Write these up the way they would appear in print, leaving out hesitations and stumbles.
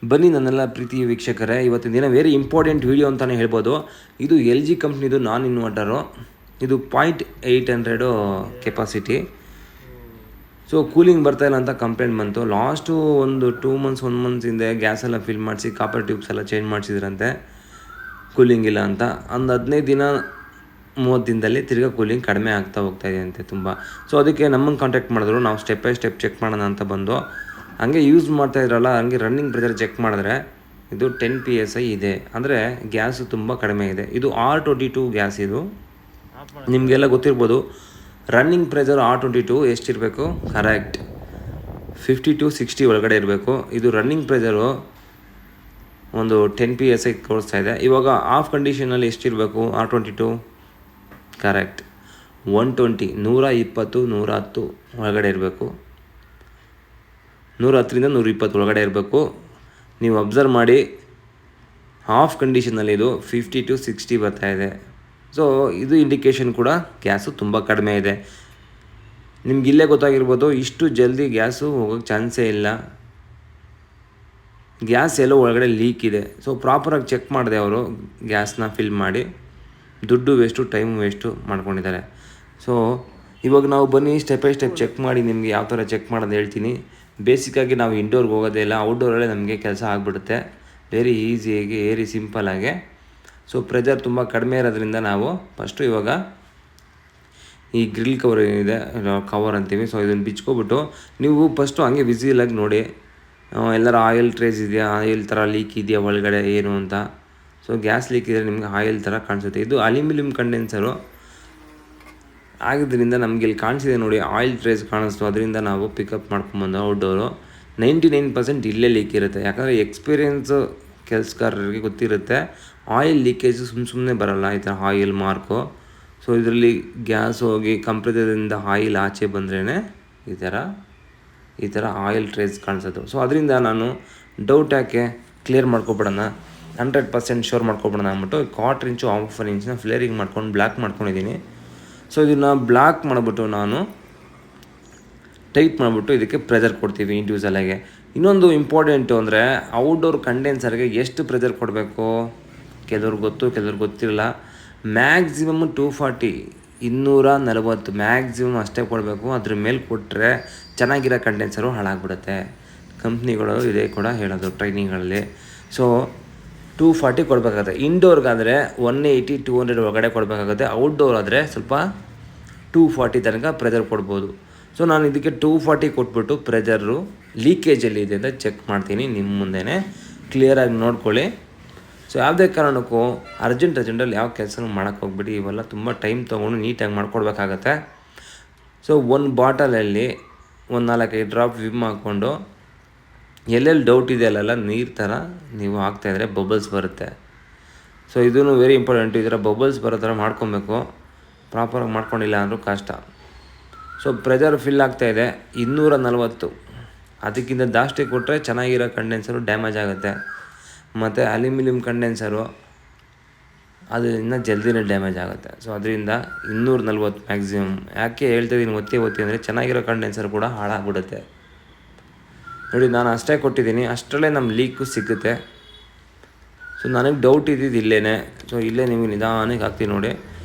ಬನ್ನಿ ನನ್ನೆಲ್ಲ ಪ್ರೀತಿಯ ವೀಕ್ಷಕರೇ, ಇವತ್ತಿನ ದಿನ ವೆರಿ ಇಂಪಾರ್ಟೆಂಟ್ ವೀಡಿಯೋ ಅಂತಲೇ ಹೇಳ್ಬೋದು. ಇದು ಎಲ್ ಜಿ ಕಂಪ್ನಿದು ನಾನ್ ಇನ್ವರ್ಟರು. ಇದು 0.800 ಕೆಪಾಸಿಟಿ. ಸೊ ಕೂಲಿಂಗ್ ಬರ್ತಾಯಿಲ್ಲ ಅಂತ ಕಂಪ್ಲೇಂಟ್ ಬಂತು. ಲಾಸ್ಟು ಒಂದು 2 ಮಂತ್ಸ್ 1 ಮಂತ್ಸ್ ಹಿಂದೆ ಗ್ಯಾಸ್ ಎಲ್ಲ ಫಿಲ್ ಮಾಡಿಸಿ ಕಾಪರ್ ಟ್ಯೂಬ್ಸ್ ಎಲ್ಲ ಚೇಂಜ್ ಮಾಡಿಸಿದ್ರಂತೆ, ಕೂಲಿಂಗ್ ಇಲ್ಲ ಅಂತ. ಒಂದು 15 ದಿನ 30 ದಿನದಲ್ಲಿ ತಿರ್ಗಾ ಕೂಲಿಂಗ್ ಕಡಿಮೆ ಆಗ್ತಾ ಹೋಗ್ತಾಯಿದೆ ಅಂತೆ ತುಂಬ. ಸೊ ಅದಕ್ಕೆ ನಮ್ಮನ್ನು ಕಾಂಟ್ಯಾಕ್ಟ್ ಮಾಡಿದ್ರು, ನಾವು ಸ್ಟೆಪ್ ಬೈ ಸ್ಟೆಪ್ ಚೆಕ್ ಮಾಡೋಣ ಅಂತ ಬಂದು ಹಂಗೆ ಯೂಸ್ ಮಾಡ್ತಾಯಿದ್ರಲ್ಲ, ಹಂಗೆ ರನ್ನಿಂಗ್ ಪ್ರೆಷರ್ ಚೆಕ್ ಮಾಡಿದ್ರೆ ಇದು 10 PSI ಇದೆ, ಅಂದರೆ ಗ್ಯಾಸು ತುಂಬ ಕಡಿಮೆ ಇದೆ. ಇದು R22 ಗ್ಯಾಸ್. ಇದು ನಿಮಗೆಲ್ಲ ಗೊತ್ತಿರ್ಬೋದು. ರನ್ನಿಂಗ್ ಪ್ರೆಷರ್ R22 ಎಷ್ಟಿರಬೇಕು? ಕರೆಕ್ಟ್ 50 to 60 ಒಳಗಡೆ ಇರಬೇಕು. ಇದು ರನ್ನಿಂಗ್ ಪ್ರೆಷರು ಒಂದು 10 PSI ತೋರಿಸ್ತಾ ಇದೆ. ಇವಾಗ ಆಫ್ ಕಂಡೀಷನಲ್ಲಿ ಎಷ್ಟಿರಬೇಕು R22? ಕರೆಕ್ಟ್ 120, 120, 110 ಒಳಗಡೆ ಇರಬೇಕು. 110ರಿಂದ 120 ಒಳಗಡೆ ಇರಬೇಕು. ನೀವು ಅಬ್ಸರ್ವ್ ಮಾಡಿ, ಆಫ್ ಕಂಡೀಷನಲ್ಲಿ ಇದು 50 to 60 ಬರ್ತಾಯಿದೆ. ಸೊ ಇದು ಇಂಡಿಕೇಷನ್ ಕೂಡ ಗ್ಯಾಸು ತುಂಬ ಕಡಿಮೆ ಇದೆ. ನಿಮ್ಗೆ ಇಲ್ಲೇ ಗೊತ್ತಾಗಿರ್ಬೋದು, ಇಷ್ಟು ಜಲ್ದಿ ಗ್ಯಾಸು ಹೋಗೋಕ್ಕೆ ಚಾನ್ಸೇ ಇಲ್ಲ. ಗ್ಯಾಸ್ ಎಲ್ಲೋ ಒಳಗಡೆ ಲೀಕ್ ಇದೆ. ಸೊ ಪ್ರಾಪರಾಗಿ ಚೆಕ್ ಮಾಡಿದೆ ಅವರು, ಗ್ಯಾಸ್ನ ಫಿಲ್ ಮಾಡಿ ದುಡ್ಡು ವೇಸ್ಟು ಟೈಮು ವೇಸ್ಟು ಮಾಡ್ಕೊಂಡಿದ್ದಾರೆ. ಸೊ ಇವಾಗ ನಾವು ಬನ್ನಿ ಸ್ಟೆಪ್ ಬೈ ಸ್ಟೆಪ್ ಚೆಕ್ ಮಾಡಿ ನಿಮಗೆ ಯಾವ ಥರ ಚೆಕ್ ಮಾಡೋದು ಹೇಳ್ತೀನಿ. ಬೇಸಿಕ್ಕಾಗಿ ನಾವು ಇಂಡೋರ್ಗೆ ಹೋಗೋದೇ ಇಲ್ಲ, ಔಟ್ಡೋರಲ್ಲೇ ನಮಗೆ ಕೆಲಸ ಆಗಿಬಿಡುತ್ತೆ ವೆರಿ ಈಸಿಯಾಗಿ, ವೆರಿ ಸಿಂಪಲ್ಲಾಗೆ. ಸೊ ಪ್ರೆಷರ್ ತುಂಬ ಕಡಿಮೆ ಇರೋದ್ರಿಂದ ನಾವು ಫಸ್ಟು ಇವಾಗ ಈ ಗ್ರಿಲ್ ಕವರ್ ಏನಿದೆ, ಕವರ್ ಅಂತೀವಿ, ಸೊ ಇದನ್ನು ಬಿಚ್ಕೊಬಿಟ್ಟು ನೀವು ಫಸ್ಟು ಹಂಗೆ ವಿಸಿಲಾಗಿ ನೋಡಿ ಎಲ್ಲರ ಆಯಿಲ್ ಟ್ರೇಸ್ ಇದೆಯಾ, ಆಯಿಲ್ ಥರ ಲೀಕ್ ಇದೆಯಾ ಒಳಗಡೆ ಏನು ಅಂತ. ಸೊ ಗ್ಯಾಸ್ ಲೀಕ್ ಇದ್ದರೆ ನಿಮಗೆ ಆಯಿಲ್ ಥರ ಕಾಣಿಸುತ್ತೆ. ಇದು ಅಲ್ಯೂಮಿನಿಯಂ ಕಂಡೆನ್ಸರು ಆಗಿದ್ದರಿಂದ ನಮಗೆ ಇಲ್ಲಿ ಕಾಣಿಸಿದೆ ನೋಡಿ, ಆಯಿಲ್ ಟ್ರೇಸ್ ಕಾಣಿಸ್ತು. ಅದರಿಂದ ನಾವು ಪಿಕಪ್ ಮಾಡ್ಕೊಂಬಂದು ಔಟ್ಡೋರು 99% ಇಲ್ಲೇ ಲೀಕ್ ಇರುತ್ತೆ. ಯಾಕಂದರೆ ಎಕ್ಸ್ಪೀರಿಯೆನ್ಸು ಕೆಲಸಗಾರರಿಗೆ ಗೊತ್ತಿರುತ್ತೆ, ಆಯಿಲ್ ಲೀಕೇಜು ಸುಮ್ಮನೆ ಬರೋಲ್ಲ, ಈ ಥರ ಆಯಿಲ್ ಮಾರ್ಕು. ಸೊ ಇದರಲ್ಲಿ ಗ್ಯಾಸ್ ಹೋಗಿ ಕಂಪ್ರೆಸರಿಂದ ಆಯಿಲ್ ಆಚೆ ಬಂದ್ರೇ ಈ ಥರ ಆಯಿಲ್ ಟ್ರೇಸ್ ಕಾಣಿಸೋದು. ಸೊ ಅದರಿಂದ ನಾನು ಡೌಟ್ ಯಾಕೆ ಕ್ಲಿಯರ್ ಮಾಡ್ಕೊಬಿಡೋಣ, 100% ಶೋರ್ ಮಾಡ್ಕೊಬಿಡೋಣ ಅಂದ್ಬಿಟ್ಟು 1/4 ಇಂಚು 1/2 ಇಂಚನ್ನ ಫ್ಲೇರಿಂಗ್ ಮಾಡ್ಕೊಂಡು ಬ್ಲ್ಯಾಕ್ ಮಾಡ್ಕೊಂಡಿದ್ದೀನಿ. ಸೊ ಇದನ್ನು ಬ್ಲ್ಯಾಕ್ ಮಾಡಿಬಿಟ್ಟು ನಾನು ಟೈಟ್ ಮಾಡಿಬಿಟ್ಟು ಇದಕ್ಕೆ ಪ್ರೆಷರ್ ಕೊಡ್ತೀವಿ ಇಂಡಿವಿಜುವಲಾಗೆ. ಇನ್ನೊಂದು ಇಂಪಾರ್ಟೆಂಟು ಅಂದರೆ ಔಟ್ಡೋರ್ ಕಂಡೆನ್ಸರ್ಗೆ ಎಷ್ಟು ಪ್ರೆಷರ್ ಕೊಡಬೇಕು ಕೆಲವ್ರಿಗೆ ಗೊತ್ತು, ಕೆಲವ್ರಿಗೆ ಗೊತ್ತಿರಲ್ಲ. ಮ್ಯಾಕ್ಸಿಮಮ್ 240, 240 ಮ್ಯಾಕ್ಸಿಮಮ್ ಅಷ್ಟೇ ಕೊಡಬೇಕು. ಅದ್ರ ಮೇಲೆ ಕೊಟ್ಟರೆ ಚೆನ್ನಾಗಿರೋ ಕಂಡೆನ್ಸರು ಹಾಳಾಗ್ಬಿಡುತ್ತೆ. ಕಂಪ್ನಿಗಳು ಇದೇ ಕೂಡ ಹೇಳೋದು ಟ್ರೈನಿಂಗ್ಗಳಲ್ಲಿ. ಸೊ 240 ಕೊಡಬೇಕಾಗುತ್ತೆ. ಇಂಡೋರ್ಗಾದರೆ 180, 200 ಒಳಗಡೆ ಕೊಡಬೇಕಾಗುತ್ತೆ. ಔಟ್ಡೋರ್ ಆದರೆ ಸ್ವಲ್ಪ 240 ತನಕ ಪ್ರೆಷರ್ ಕೊಡ್ಬೋದು. ಸೊ ನಾನು ಇದಕ್ಕೆ 240 ಕೊಟ್ಬಿಟ್ಟು ಪ್ರೆಷರು ಲೀಕೇಜಲ್ಲಿ ಇದೆ ಅಂತ ಚೆಕ್ ಮಾಡ್ತೀನಿ. ನಿಮ್ಮ ಮುಂದೆನೇ ಕ್ಲಿಯರಾಗಿ ನೋಡ್ಕೊಳ್ಳಿ. ಸೊ ಯಾವುದೇ ಕಾರಣಕ್ಕೂ ಅರ್ಜೆಂಟಲ್ಲಿ ಯಾವ ಕೆಲಸನೂ ಮಾಡೋಕ್ಕೆ ಹೋಗ್ಬಿಡಿ. ಇವೆಲ್ಲ ತುಂಬ ಟೈಮ್ ತೊಗೊಂಡು ನೀಟಾಗಿ ಮಾಡ್ಕೊಡ್ಬೇಕಾಗತ್ತೆ. ಸೊ ಒಂದು ಬಾಟಲಲ್ಲಿ 4-5 ಡ್ರಾಪ್ ವಿಮ್ ಹಾಕ್ಕೊಂಡು ಎಲ್ಲೆಲ್ಲಿ ಡೌಟ್ ಇದೆ ಅಲ್ಲೆಲ್ಲ ನೀರು ಥರ ನೀವು ಹಾಕ್ತಾಯಿದ್ರೆ ಬಬಲ್ಸ್ ಬರುತ್ತೆ. ಸೊ ಇದೂ ವೆರಿ ಇಂಪಾರ್ಟೆಂಟು. ಈ ಥರ ಬಬಲ್ಸ್ ಬರೋ ಥರ ಮಾಡ್ಕೊಬೇಕು. ಪ್ರಾಪರಾಗಿ ಮಾಡ್ಕೊಂಡಿಲ್ಲ ಅಂದರೂ ಕಷ್ಟ. ಸೊ ಪ್ರೆಷರ್ ಫಿಲ್ ಆಗ್ತಾಯಿದೆ 240. ಅದಕ್ಕಿಂತ ಜಾಸ್ತಿ ಕೊಟ್ಟರೆ ಚೆನ್ನಾಗಿರೋ ಕಂಡೆನ್ಸರು ಡ್ಯಾಮೇಜ್ ಆಗುತ್ತೆ. ಮತ್ತು ಅಲ್ಯೂಮಿನಿಯಂ ಕಂಡೆನ್ಸರು ಅದು ಇನ್ನೂ ಜಲ್ದಿನೇ ಡ್ಯಾಮೇಜ್ ಆಗುತ್ತೆ. ಸೊ ಅದರಿಂದ 240 ಮ್ಯಾಕ್ಸಿಮಮ್. ಯಾಕೆ ಹೇಳ್ತಾಯಿದ್ದೀನಿ ಒತ್ತಿ ಅಂದರೆ ಚೆನ್ನಾಗಿರೋ ಕಂಡೆನ್ಸರ್ ಕೂಡ ಹಾಳಾಗ್ಬಿಡುತ್ತೆ. ನೋಡಿ, ನಾನು ಅಷ್ಟೇ ಕೊಟ್ಟಿದ್ದೀನಿ, ಅಷ್ಟರಲ್ಲೇ ನಮ್ಮ ಲೀಕು ಸಿಗುತ್ತೆ. ಸೊ ನನಗೆ ಡೌಟ್ ಇದ್ದಿದ್ದು ಇಲ್ಲೇ. ಸೊ ಇಲ್ಲೇ ನೀವು ನಿಧಾನಕ್ಕೆ ಹಾಕ್ತೀವಿ ನೋಡಿ,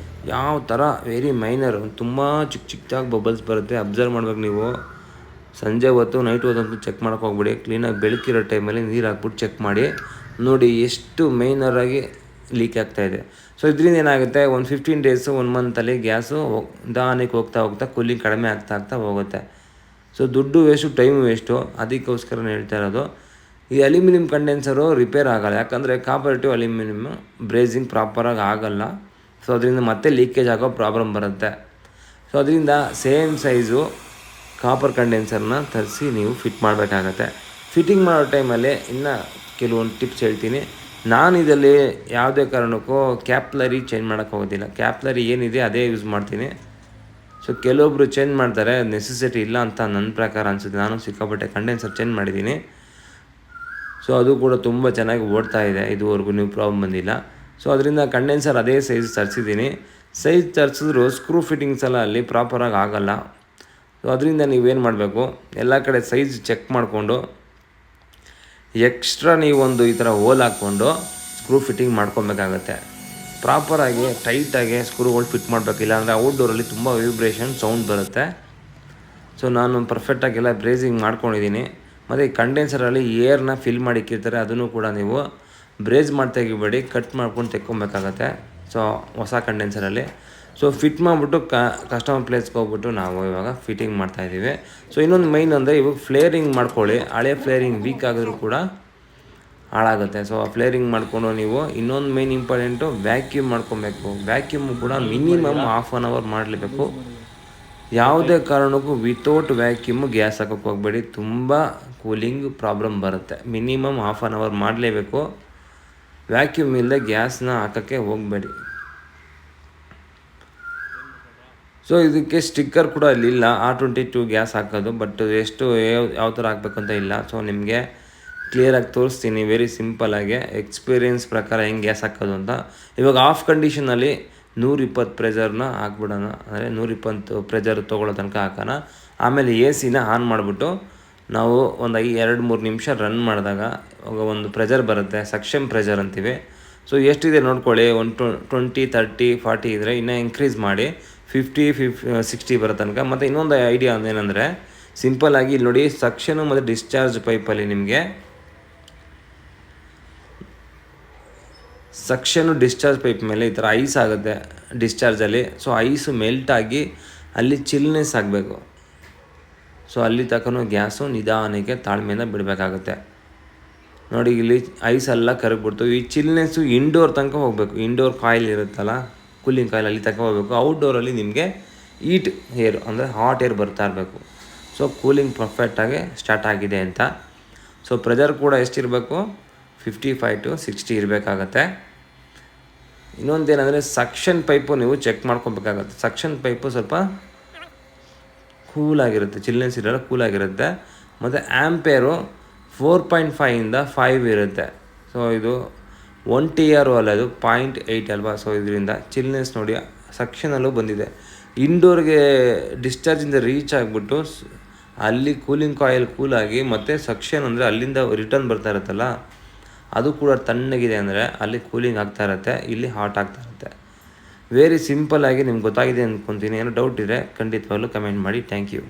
ಯಾವ ಥರ ವೆರಿ ಮೈನರು, ತುಂಬ ಚಿಕ್ಕದಾಗಿ ಬಬಲ್ಸ್ ಬರುತ್ತೆ. ಅಬ್ಸರ್ವ್ ಮಾಡ್ಬೇಕು ನೀವು. ಸಂಜೆ ಹೊತ್ತು ನೈಟ್ ಹೊತ್ತಂತೂ ಚೆಕ್ ಮಾಡೋಕೆ ಹೋಗ್ಬಿಡಿ. ಕ್ಲೀನಾಗಿ ಬೆಳಕಿರೋ ಟೈಮಲ್ಲಿ ನೀರು ಹಾಕ್ಬಿಟ್ಟು ಚೆಕ್ ಮಾಡಿ ನೋಡಿ ಎಷ್ಟು ಮೈನರಾಗಿ ಲೀಕ್ ಆಗ್ತಾಯಿದೆ. ಸೊ ಇದರಿಂದ ಏನಾಗುತ್ತೆ, ಒಂದು 15 ಡೇಸು 1 ಮಂತಲ್ಲಿ ಗ್ಯಾಸು ನಿಧಾನಕ್ಕೆ ಹೋಗ್ತಾ ಕೂಲಿಂಗ್ ಕಡಿಮೆ ಆಗ್ತಾ ಹೋಗುತ್ತೆ. ಸೊ ದುಡ್ಡು ವೇಸ್ಟು, ಟೈಮು ವೇಸ್ಟು. ಅದಕ್ಕೋಸ್ಕರ ಹೇಳ್ತಾ ಇರೋದು. ಈ ಅಲ್ಯೂಮಿನಿಯಂ ಕಂಡೆನ್ಸರು ರಿಪೇರ್ ಆಗೋಲ್ಲ, ಯಾಕಂದರೆ ಕಾಪರೇಟಿವ್ ಅಲ್ಯೂಮಿನಿಯಮ್ ಬ್ರೇಸಿಂಗ್ ಪ್ರಾಪರಾಗಿ ಆಗೋಲ್ಲ. ಸೊ ಅದರಿಂದ ಮತ್ತೆ ಲೀಕೇಜ್ ಆಗೋ ಪ್ರಾಬ್ಲಮ್ ಬರುತ್ತೆ. ಸೊ ಅದರಿಂದ ಸೇಮ್ ಸೈಜು ಕಾಪರ್ ಕಂಡೆನ್ಸರ್ನ ತರಿಸಿ ನೀವು ಫಿಟ್ ಮಾಡಬೇಕಾಗತ್ತೆ. ಫಿಟ್ಟಿಂಗ್ ಮಾಡೋ ಟೈಮಲ್ಲಿ ಇನ್ನು ಕೆಲವೊಂದು ಟಿಪ್ಸ್ ಹೇಳ್ತೀನಿ. ನಾನು ಇದರಲ್ಲಿ ಯಾವುದೇ ಕಾರಣಕ್ಕೂ ಕ್ಯಾಪ್ಲರಿ ಚೇಂಜ್ ಮಾಡೋಕ್ಕೆ ಹೋಗೋದಿಲ್ಲ. ಕ್ಯಾಪ್ಲರಿ ಏನಿದೆ ಅದೇ ಯೂಸ್ ಮಾಡ್ತೀನಿ. ಸೊ ಕೆಲವೊಬ್ಬರು ಚೇಂಜ್ ಮಾಡ್ತಾರೆ, ನೆಸೆಸಿಟಿ ಇಲ್ಲ ಅಂತ ನನ್ನ ಪ್ರಕಾರ ಅನಿಸುತ್ತೆ. ನಾನು ಸಿಕ್ಕಾಪಟ್ಟೆ ಕಂಡೆನ್ಸರ್ ಚೇಂಜ್ ಮಾಡಿದ್ದೀನಿ. ಸೊ ಅದು ಕೂಡ ತುಂಬ ಚೆನ್ನಾಗಿ ಓಡ್ತಾ ಇದೆ, ಇದುವರೆಗೂ ನೀವು ಪ್ರಾಬ್ಲಮ್ ಬಂದಿಲ್ಲ. ಸೊ ಅದರಿಂದ ಕಂಡೆನ್ಸರ್ ಅದೇ ಸೈಜ್ ತರಿಸಿದ್ದೀನಿ. ಸೈಜ್ ತರಿಸಿದ್ರು ಸ್ಕ್ರೂ ಫಿಟ್ಟಿಂಗ್ಸ್ ಎಲ್ಲ ಅಲ್ಲಿ ಪ್ರಾಪರಾಗಿ ಆಗೋಲ್ಲ. ಸೊ ಅದರಿಂದ ನೀವೇನು ಮಾಡಬೇಕು, ಎಲ್ಲ ಕಡೆ ಸೈಜ್ ಚೆಕ್ ಮಾಡಿಕೊಂಡು ಎಕ್ಸ್ಟ್ರಾ ನೀವೊಂದು ಈ ಥರ ಹೋಲ್ ಹಾಕ್ಕೊಂಡು ಸ್ಕ್ರೂ ಫಿಟ್ಟಿಂಗ್ ಮಾಡ್ಕೊಬೇಕಾಗತ್ತೆ. ಪ್ರಾಪರಾಗಿ ಟೈಟಾಗಿ ಸ್ಕ್ರೂಗಳು ಫಿಟ್ ಮಾಡಬೇಕು, ಇಲ್ಲಾಂದರೆ ಔಟ್ಡೋರಲ್ಲಿ ತುಂಬ ವೈಬ್ರೇಷನ್ ಸೌಂಡ್ ಬರುತ್ತೆ. ಸೊ ನಾನು ಪರ್ಫೆಕ್ಟಾಗೆಲ್ಲ ಬ್ರೇಸಿಂಗ್ ಮಾಡ್ಕೊಂಡಿದ್ದೀನಿ. ಮತ್ತು ಈ ಕಂಡೆನ್ಸರಲ್ಲಿ ಏರ್ನ ಫಿಲ್ ಮಾಡಿ ಇಕ್ಕಿರ್ತಾರೆ, ಅದನ್ನು ಕೂಡ ನೀವು ಬ್ರೇಸ್ ಮಾಡಿ ತೆಗಿಬೇಡಿ, ಕಟ್ ಮಾಡ್ಕೊಂಡು ತೆಕ್ಕೊಬೇಕಾಗತ್ತೆ. ಸೊ ಹೊಸ ಕಂಡೆನ್ಸರಲ್ಲಿ ಫಿಟ್ ಮಾಡಿಬಿಟ್ಟು ಕಸ್ಟಮರ್ ಪ್ಲೇಸ್ಗೆ ಹೋಗ್ಬಿಟ್ಟು ನಾವು ಇವಾಗ ಫಿಟ್ಟಿಂಗ್ ಮಾಡ್ತಾಯಿದ್ದೀವಿ. ಸೊ ಇನ್ನೊಂದು ಮೈನ್ ಅಂದರೆ ಇವಾಗ ಫ್ಲೇರಿಂಗ್ ಮಾಡ್ಕೊಳ್ಳಿ. ಹಳೆ ಫ್ಲೇರಿಂಗ್ ವೀಕ್ ಆಗಿದ್ರು ಕೂಡ ಹಾಳಾಗುತ್ತೆ. ಸೊ ಫ್ಲೇರಿಂಗ್ ಮಾಡಿಕೊಂಡು ನೀವು ಇನ್ನೊಂದು ಮೇನ್ ಇಂಪಾರ್ಟೆಂಟು ವ್ಯಾಕ್ಯೂಮ್ ಮಾಡ್ಕೊಬೇಕು. ವ್ಯಾಕ್ಯೂಮು ಕೂಡ ಮಿನಿಮಮ್ ಹಾಫ್ ಆನ್ ಅವರ್ ಮಾಡಲೇಬೇಕು. ಯಾವುದೇ ಕಾರಣಕ್ಕೂ ವಿತೌಟ್ ವ್ಯಾಕ್ಯೂಮು ಗ್ಯಾಸ್ ಹಾಕೋಕ್ಕೆ ಹೋಗಬೇಡಿ, ತುಂಬ ಕೂಲಿಂಗ್ ಪ್ರಾಬ್ಲಮ್ ಬರುತ್ತೆ. ಮಿನಿಮಮ್ ಹಾಫ್ ಆನ್ ಅವರ್ ಮಾಡಲೇಬೇಕು. ವ್ಯಾಕ್ಯೂಮ್ ಇಲ್ಲದೆ ಗ್ಯಾಸ್ನ ಹಾಕೋಕ್ಕೆ ಹೋಗಬೇಡಿ. ಸೊ ಇದಕ್ಕೆ ಸ್ಟಿಕ್ಕರ್ ಕೂಡ ಇಲ್ಲಿಲ್ಲ, R22 ಗ್ಯಾಸ್ ಹಾಕೋದು. ಬಟ್ ಎಷ್ಟು ಯಾವ ಥರ ಹಾಕಬೇಕು ಅಂತ ಇಲ್ಲ. ಸೊ ನಿಮಗೆ ಕ್ಲಿಯರಾಗಿ ತೋರಿಸ್ತೀನಿ, ವೆರಿ ಸಿಂಪಲ್ಲಾಗಿ ಎಕ್ಸ್ಪೀರಿಯೆನ್ಸ್ ಪ್ರಕಾರ ಹೆಂಗೆ ಗ್ಯಾಸ್ ಹಾಕೋದು ಅಂತ. ಇವಾಗ ಆಫ್ ಕಂಡೀಷನಲ್ಲಿ 120 ಪ್ರೆಜರ್ನ ಹಾಕ್ಬಿಡೋಣ, ಅಂದರೆ 120 ಪ್ರೆಜರ್ ತೊಗೊಳ್ಳೋ ತನಕ ಹಾಕೋಣ. ಆಮೇಲೆ AC ಆನ್ ಮಾಡಿಬಿಟ್ಟು ನಾವು ಒಂದು 2-3 ನಿಮಿಷ ರನ್ ಮಾಡಿದಾಗ ಒಂದು ಪ್ರೆಜರ್ ಬರುತ್ತೆ, ಸಕ್ಷನ್ ಪ್ರೆಜರ್ ಅಂತೀವಿ. ಸೊ ಎಷ್ಟಿದೆ ನೋಡ್ಕೊಳ್ಳಿ, 20, 30, 40 ಇದ್ದರೆ ಇನ್ನೂ ಇನ್ಕ್ರೀಸ್ ಮಾಡಿ 50, 60 ಬರೋ ತನಕ. ಮತ್ತು ಇನ್ನೊಂದು ಐಡಿಯಾ ಏನಂದರೆ ಸಿಂಪಲ್ಲಾಗಿ ಇಲ್ಲಿ ನೋಡಿ, ಸಕ್ಷನು ಮತ್ತು ಡಿಸ್ಚಾರ್ಜ್ ಪೈಪಲ್ಲಿ ನಿಮಗೆ ಸಕ್ಷನು ಡಿಸ್ಚಾರ್ಜ್ ಪೈಪ್ ಮೇಲೆ ಈ ಥರ ಐಸ್ ಆಗುತ್ತೆ ಡಿಸ್ಚಾರ್ಜಲ್ಲಿ. ಸೊ ಐಸು ಮೆಲ್ಟಾಗಿ ಅಲ್ಲಿ ಚಿಲ್ನೆಸ್ ಆಗಬೇಕು. ಸೊ ಅಲ್ಲಿ ತನಕ ಗ್ಯಾಸು ನಿಧಾನಕ್ಕೆ ತಾಳ್ಮೆಯಿಂದ ಬಿಡಬೇಕಾಗುತ್ತೆ. ನೋಡಿ ಇಲ್ಲಿ ಐಸೆಲ್ಲ ಕರಗ್ಬಿಡ್ತು. ಈ ಚಿಲ್ನೆಸ್ಸು ಇಂಡೋರ್ ತನಕ ಹೋಗಬೇಕು. ಇಂಡೋರ್ ಕಾಯಿಲ್ ಇರುತ್ತಲ್ಲ, ಕೂಲಿಂಗ್ ಕಾಯಿಲ್, ಅಲ್ಲಿ ತನಕ ಹೋಗಬೇಕು. ಔಟ್ಡೋರಲ್ಲಿ ನಿಮಗೆ ಹೀಟ್ ಏರ್ ಅಂದರೆ ಹಾಟ್ ಏರ್ ಬರ್ತಾ ಇರಬೇಕು. ಸೊ ಕೂಲಿಂಗ್ ಪರ್ಫೆಕ್ಟಾಗಿ ಸ್ಟಾರ್ಟ್ ಆಗಿದೆ ಅಂತ. ಸೊ ಪ್ರೆಜರ್ ಕೂಡ ಎಷ್ಟಿರಬೇಕು, 55 to 60 ಇರಬೇಕಾಗತ್ತೆ. ಇನ್ನೊಂದೇನೆಂದರೆ ಸಕ್ಷನ್ ಪೈಪು ನೀವು ಚೆಕ್ ಮಾಡ್ಕೊಬೇಕಾಗತ್ತೆ. ಸಕ್ಷನ್ ಪೈಪು ಸ್ವಲ್ಪ ಕೂಲಾಗಿರುತ್ತೆ, ಚಿಲ್ನೆಸ್ ಇರೋಲ್ಲ, ಕೂಲಾಗಿರುತ್ತೆ. ಮತ್ತು ಆ್ಯಂಪೇರು 4.5 to 5 ಇರುತ್ತೆ. ಸೊ ಇದು 1 TR ಅಲ್ಲ, ಅದು 0.8 ಅಲ್ವಾ. ಸೊ ಇದರಿಂದ ಚಿಲ್ನೆಸ್ ನೋಡಿ ಸಕ್ಷನಲ್ಲೂ ಬಂದಿದೆ. ಇಂಡೋರ್ಗೆ ಡಿಸ್ಚಾರ್ಜಿಂದ ರೀಚ್ ಆಗಿಬಿಟ್ಟು ಅಲ್ಲಿ ಕೂಲಿಂಗ್ ಕಾಯಿಲ್ ಕೂಲಾಗಿ, ಮತ್ತು ಸಕ್ಷನ್ ಅಂದರೆ ಅಲ್ಲಿಂದ ರಿಟರ್ನ್ ಬರ್ತಾ ಇರುತ್ತಲ್ಲ, ಅದು ಕೂಡ ತಣ್ಣಗಿದೆ ಅಂದರೆ ಅಲ್ಲಿ ಕೂಲಿಂಗ್ ಆಗ್ತಾ ಇರುತ್ತೆ, ಇಲ್ಲಿ ಹಾಟ್ ಆಗ್ತಾ ಇರುತ್ತೆ. ವೆರಿ ಸಿಂಪಲ್ಲಾಗಿ ನಿಮ್ಗೆ ಗೊತ್ತಾಗಿದೆ ಅಂದ್ಕೊತೀನಿ. ಏನೋ ಡೌಟ್ ಇದ್ದರೆ ಖಂಡಿತವಾಗ್ಲೂ ಕಮೆಂಟ್ ಮಾಡಿ. Thank you.